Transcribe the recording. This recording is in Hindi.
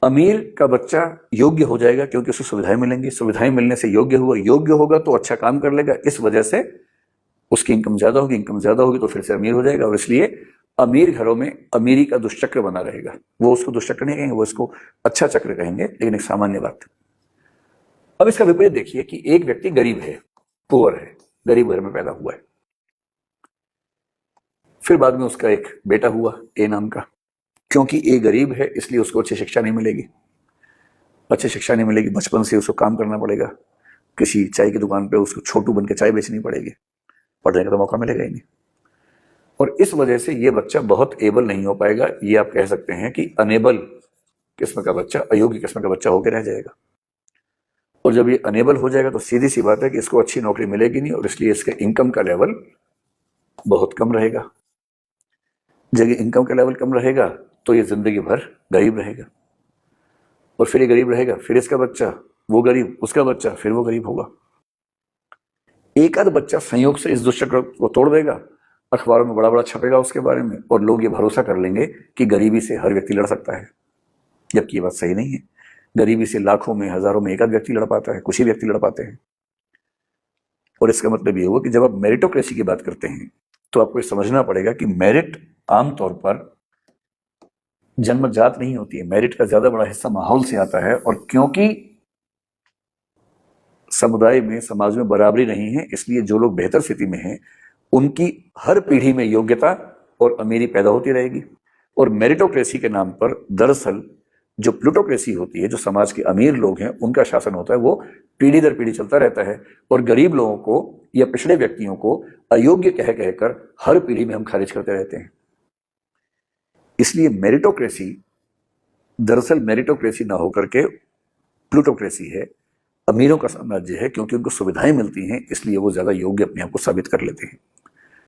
अमीर का बच्चा योग्य हो जाएगा क्योंकि उसे सुविधाएं मिलेंगी, सुविधाएं मिलने से योग्य हुआ, योग्य होगा तो अच्छा काम कर लेगा, इस वजह से उसकी इनकम ज्यादा होगी, इनकम ज्यादा होगी तो फिर से अमीर हो जाएगा। और इसलिए अमीर घरों में अमीरी का दुष्चक्र बना रहेगा। वो उसको दुष्चक्र नहीं कहेंगे, वो इसको अच्छा चक्र कहेंगे, लेकिन एक सामान्य बात। अब इसका विपरीत देखिए कि एक व्यक्ति गरीब है, पुअर है, गरीब घर में पैदा हुआ है, फिर बाद में उसका एक बेटा हुआ ए नाम का। क्योंकि ए गरीब है इसलिए उसको अच्छी शिक्षा नहीं मिलेगी, अच्छी शिक्षा नहीं मिलेगी, बचपन से उसको काम करना पड़ेगा, किसी चाय की दुकान पे उसको छोटू बन के चाय बेचनी पड़ेगी, पढ़ने का तो मौका मिलेगा ही नहीं। और इस वजह से ये बच्चा बहुत एबल नहीं हो पाएगा, ये आप कह सकते हैं कि अनेबल किस्म का बच्चा, अयोग्य किस्म का बच्चा होकर रह जाएगा। और जब ये अनेबल हो जाएगा तो सीधी सी बात है कि इसको अच्छी नौकरी मिलेगी नहीं, और इसलिए इसके इनकम का लेवल बहुत कम रहेगा। जब ये इनकम का लेवल कम रहेगा तो ये जिंदगी भर गरीब रहेगा, और फिर ये गरीब रहेगा, फिर इसका बच्चा वो गरीब, उसका बच्चा फिर वो गरीब होगा। एक आध बच्चा संयोग से इस दुष्चक्र को तोड़ देगा, अखबारों में बड़ा बड़ा छपेगा उसके बारे में, और लोग ये भरोसा कर लेंगे कि गरीबी से हर व्यक्ति लड़ सकता है, जबकि ये बात सही नहीं है। गरीबी से लाखों में, हजारों में एक आध व्यक्ति लड़ पाता है, कुछ ही व्यक्ति लड़ पाते हैं। और इसका मतलब ये हुआ कि जब आप मेरिटोक्रेसी की बात करते हैं तो आपको ये समझना पड़ेगा कि मेरिट आमतौर पर जन्मजात नहीं होती है, मेरिट का ज्यादा बड़ा हिस्सा माहौल से आता है। और क्योंकि समुदाय में, समाज में बराबरी नहीं है, इसलिए जो लोग बेहतर स्थिति में हैं उनकी हर पीढ़ी में योग्यता और अमीरी पैदा होती रहेगी। और मेरिटोक्रेसी के नाम पर दरअसल जो प्लूटोक्रेसी होती है, जो समाज के अमीर लोग हैं उनका शासन होता है, वो पीढ़ी दर पीढ़ी चलता रहता है, और गरीब लोगों को या पिछड़े व्यक्तियों को अयोग्य कह कहकर हर पीढ़ी में हम खारिज करते रहते हैं। इसलिए मेरिटोक्रेसी दरअसल मेरिटोक्रेसी ना होकर के प्लूटोक्रेसी है, अमीरों का साम्राज्य है, क्योंकि उनको सुविधाएं मिलती हैं, इसलिए वो ज्यादा योग्य अपने आप को साबित कर लेते हैं।